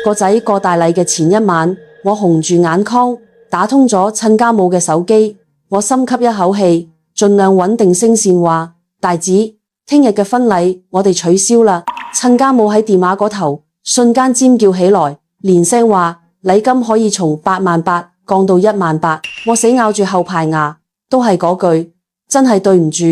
個仔過大禮嘅前一晚，我紅住眼眶打通咗親家母嘅手機，我深吸一口氣，盡量穩定聲線話：大子，聽日嘅婚禮我哋取消啦。親家母喺電話嗰頭瞬間尖叫起來，連聲話禮金可以從88000降到18000。我死咬住後排牙，都係嗰句，真係對唔住，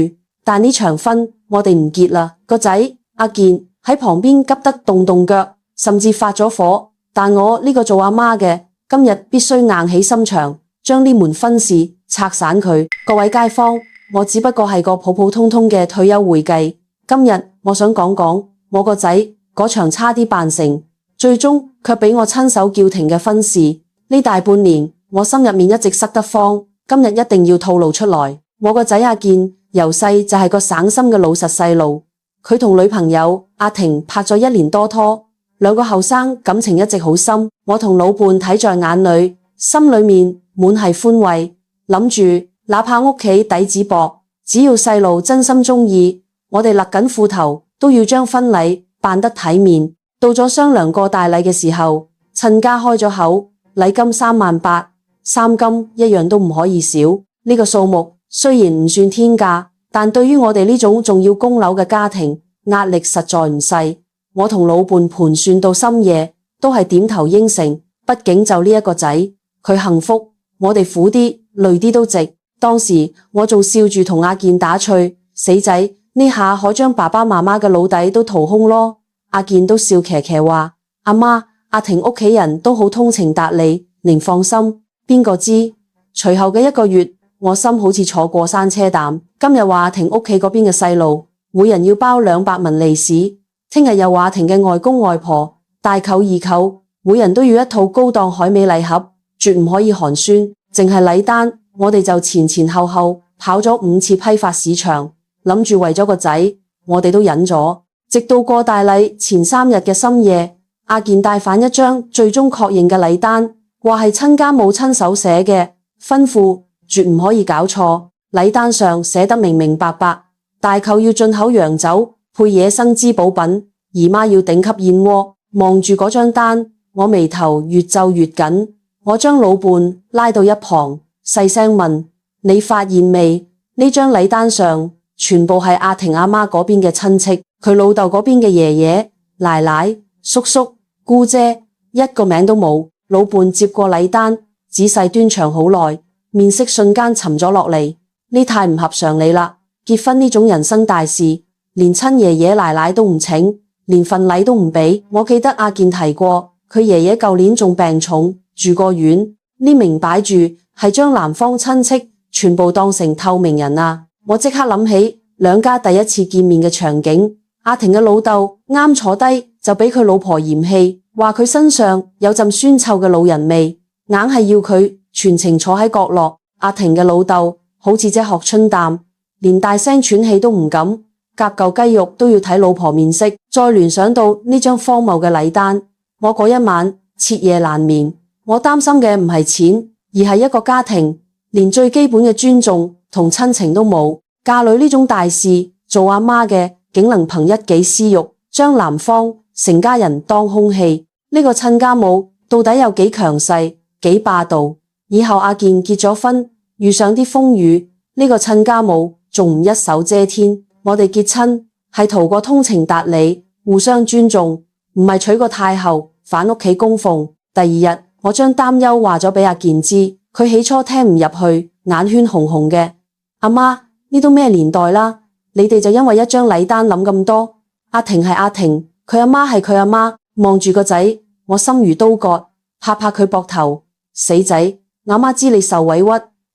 但呢場婚我哋唔結啦。個仔阿健喺旁邊急得動腳，甚至發咗火。但我呢個做阿媽嘅，今日必須硬起心腸，將呢門婚事拆散佢。各位街坊，我只不過係個普普通通嘅退休會計。今日我想講講我個仔嗰場差啲辦成，最終卻俾我親手叫停嘅婚事。呢大半年我心入面一直塞得慌，今日一定要吐露出來。我個仔阿健由細就係個省心嘅老實細路，佢同女朋友阿婷拍咗1年多拖，兩個後生感情一直好深。我同老伴睇在眼裏，心裏面滿係歡慰，諗住哪怕屋企底子薄，只要細路真心中意，我哋勒緊褲頭都要將婚禮辦得體面。到咗商量過大禮嘅時候，親家開咗口，禮金38000，三金一樣都唔可以少。呢個數目雖然唔算天價，但對於我哋呢種仲要供樓嘅家庭，壓力實在唔細。我同老伴盤算到深夜，都係點頭應承。畢竟就呢一個仔，佢幸福，我哋苦啲累啲都值。當時我仲笑住同阿健打趣：死仔，呢下可將爸爸媽媽嘅老底都掏空咯。阿健都笑騎騎話：阿媽，阿婷屋企人都好通情達理，您放心。邊個知？隨後嘅1個月，我心好似坐過山車膽。今日話阿婷屋企嗰邊嘅細路，每人要包200文利是。聽日又話阿婷嘅外公外婆、大舅二舅，每人都要一套高檔海味禮盒，絕唔可以寒酸。淨係禮單，我哋就前後後跑咗5次批發市場，諗住為咗個仔，我哋都忍咗。直到過大禮前3日嘅深夜，阿健帶返一張最終確認嘅禮單，話係親家母親手寫嘅，吩咐絕唔可以搞錯。禮單上寫得明明白白，大舅要進口洋酒配野生滋補品，姨媽要頂級燕窩。望住嗰張單，我眉頭越皺越緊。我將老伴拉到一旁，細聲問：你發現未？呢張禮單上全部係阿婷阿媽嗰邊嘅親戚，佢老豆嗰邊嘅爺爺、奶奶、叔叔、姑姐，一個名都冇。老伴接過禮單，仔細端詳好耐，面色瞬間沉咗落嚟。呢太唔合常理啦！結婚呢種人生大事，連親爺爺奶奶都唔請，連份禮都唔俾。我記得阿健提過，佢爺爺舊年仲病重，住過院。呢明擺住係將男方親戚全部當成透明人啊！我即刻諗起兩家第一次見面嘅場景。阿婷嘅老豆啱坐低就俾佢老婆嫌棄，話佢身上有陣酸臭嘅老人味，硬係要佢全程坐喺角落。阿婷嘅老豆好似隻鶴春蛋，連大聲喘氣都唔敢，夾嚿雞肉都要睇老婆面色。再聯想到呢張荒謬嘅禮單，我嗰一晚徹夜難眠。我擔心嘅唔係錢，而係一個家庭連最基本嘅尊重同親情都冇。嫁女呢種大事，做阿媽嘅竟能憑一己私欲將男方成家人當空氣。呢個親家母到底有幾強勢幾霸道？以後阿健結咗婚，遇上啲風雨，呢個親家母仲唔一手遮天？我哋結親係圖個通情達理，互相尊重，唔係娶個太后返屋企供奉。第二日，我將擔憂話咗俾阿健知，佢起初聽唔入去，眼圈紅紅嘅。阿媽，呢都咩年代啦？你哋就因為一張禮單諗咁多？阿婷係阿婷，佢阿媽係佢阿媽。望住個仔，我心如刀割，拍拍佢膊頭，死仔，阿媽知你受委屈，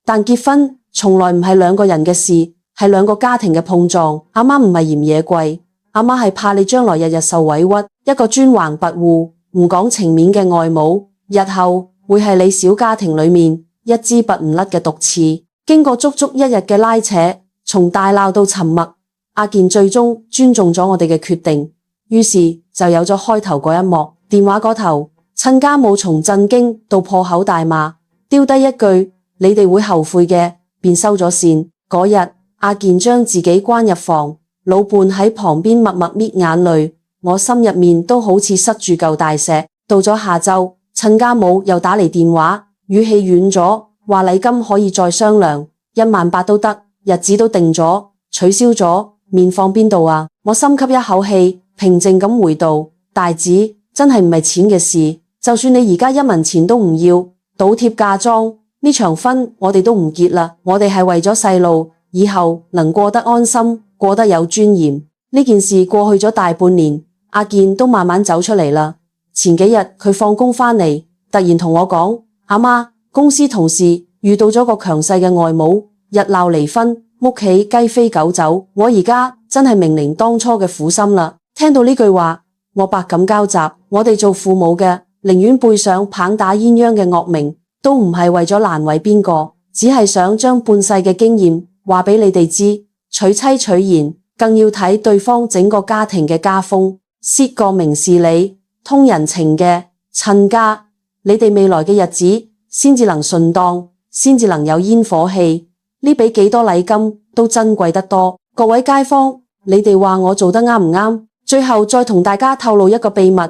但結婚從來唔係兩個人嘅事，係兩個家庭嘅碰撞。阿媽唔係嫌嘢貴，阿媽係怕你將來日日受委屈。一個專橫跋扈唔講情面嘅外母，日後會係你小家庭裏面一支拔唔甩嘅毒刺。經過足足1日嘅拉扯，從大鬧到沉默，阿健最終尊重咗我哋嘅決定，於是就有咗開頭嗰一幕。電話嗰頭，親家母從震驚到破口大罵，丟低一句你哋會後悔嘅，便收咗線。嗰日阿健將自己關入房，老伴喺旁邊默默搣眼淚，我心入面都好似塞住嚿大石。到咗下晝，親家母又打嚟電話，語氣軟咗，話禮金可以再商量，18000都得，日子都定咗，取消咗，面放邊度啊？我深吸一口氣，平靜咁回道：大子，真係唔係錢嘅事，就算你而家1文錢都唔要，倒貼嫁妝，呢場婚我哋都唔結啦。我哋係為咗細路以後能過得安心，過得有尊嚴。呢件事過去咗大半年，阿健都慢慢走出嚟啦。前幾日佢放工返嚟，突然同我講：阿媽，公司同事遇到咗個強勢嘅外母，日鬧離婚，屋企雞飛狗走。我而家真係明明當初嘅苦心啦。聽到呢句話，我百感交集。我哋做父母嘅，寧願背上棒打鴛鴦嘅惡名，都唔係為咗難為邊個，只係想將半世嘅經驗話俾你哋知。娶妻娶賢，更要睇對方整個家庭嘅家風，設個明事理，通人情嘅親家，你哋未來嘅日子先至能順當，先至能有煙火氣。呢比幾多禮金都珍貴得多。各位街坊，你哋話我做得啱唔啱？最後再同大家透露一個秘密，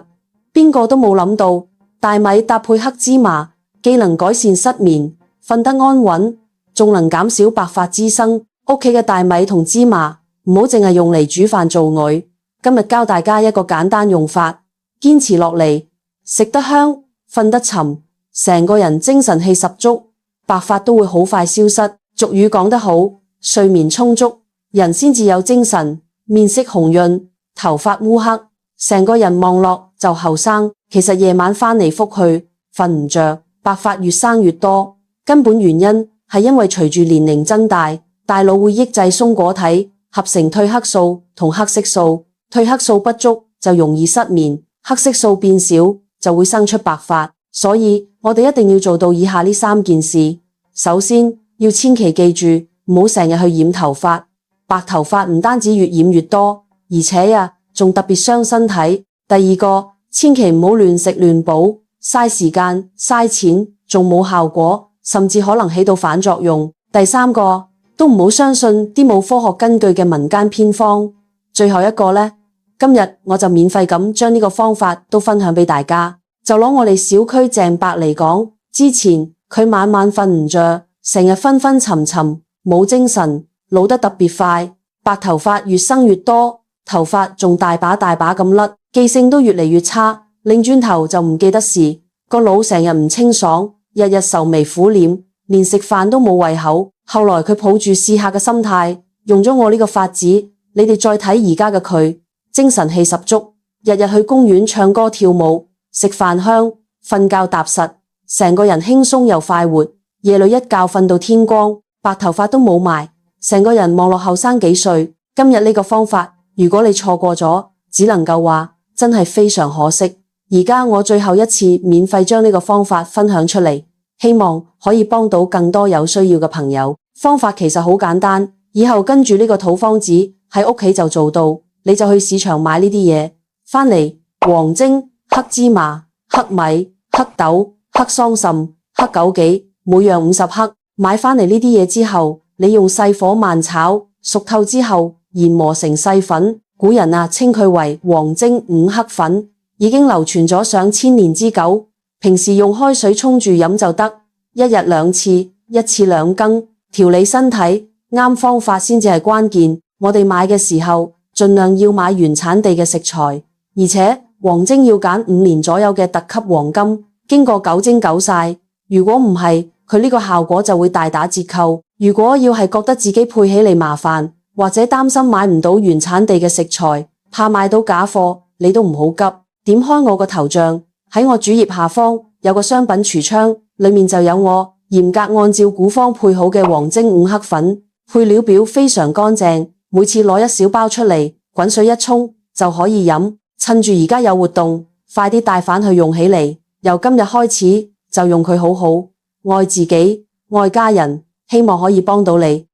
邊個都冇諗到，大米搭配黑芝麻，既能改善失眠，瞓得安穩，仲能減少白髮滋生。屋企嘅大米同芝麻唔好淨係用嚟煮飯做菜。今日教大家一個簡單用法，堅持落嚟，食得香，瞓得沉，成個人精神氣十足，白髮都會好快消失。俗語講得好，睡眠充足，人先至有精神，面色紅潤，頭髮烏黑，成個人望落就後生。其實夜晚翻嚟覆去，瞓唔着，白髮越生越多，根本原因係因為隨住年齡增大，大腦會抑制松果體合成褪黑素同黑色素，褪黑素不足就容易失眠，黑色素變少就會生出白髮。所以我哋一定要做到以下呢3件事。首先，要千祈記住唔好成日去染頭髮，白頭髮唔單止越染越多，而且仲特別傷身體。第二個，千祈唔好亂食亂補，嘥時間嘥錢，仲冇效果，甚至可能起到反作用。第三個，都唔好相信啲冇科學根據嘅民間偏方。最後一個呢，今日我就免費咁將呢個方法都分享俾大家。就攞我哋小區鄭伯嚟講，之前佢晚晚瞓唔着，成日昏昏沉沉，冇精神，老得特別快，白頭髮越生越多，頭髮仲大把大把咁甩，記性都越嚟越差，擰轉頭就唔記得事，個腦成日唔清爽，日日愁眉苦臉，連食飯都冇胃口。後來佢抱住試客嘅心態，用咗我呢個法子，你哋再睇而家嘅佢，精神氣十足，日日去公園唱歌跳舞，食飯香，瞓覺踏實，成個人輕鬆又快活，夜裏一覺瞓到天光，白頭髮都冇埋，成個人望落後生幾歲。今日呢個方法，如果你錯過咗，只能夠話真係非常可惜。而家我最後一次免費將呢個方法分享出嚟，希望可以幫到更多有需要嘅朋友。方法其實好簡單，以後跟住呢個土方子喺屋企就做到，你就去市場買呢啲嘢返嚟，黃精、黑芝麻、黑米、黑豆、黑桑葚、黑枸杞，每樣50克。買返嚟呢啲嘢之後，你用細火慢炒，熟透之後研磨成細粉。古人稱佢為黃精五黑粉，已經流傳咗上千年之久。平時用開水沖住飲就得，1日2次，1次2羹，調理身體。啱方法先至係關鍵。我哋買嘅時候，盡量要買原產地嘅食材，而且黃精要揀5年左右嘅特級黃金，經過9蒸9曬。如果唔係，佢呢個效果就會大打折扣。如果要係覺得自己配起嚟麻煩，或者擔心買唔到原產地嘅食材，怕買到假貨，你都唔好急。點開我個頭像，喺我主頁下方有個商品櫥窗，裏面就有我嚴格按照古方配好嘅黃精5黑粉。配料表非常乾淨，每次攞1小包出嚟，滾水一沖就可以飲。趁住而家有活動，快啲帶返去用起嚟。由今日開始就用佢好好，愛自己，愛家人，希望可以幫到你。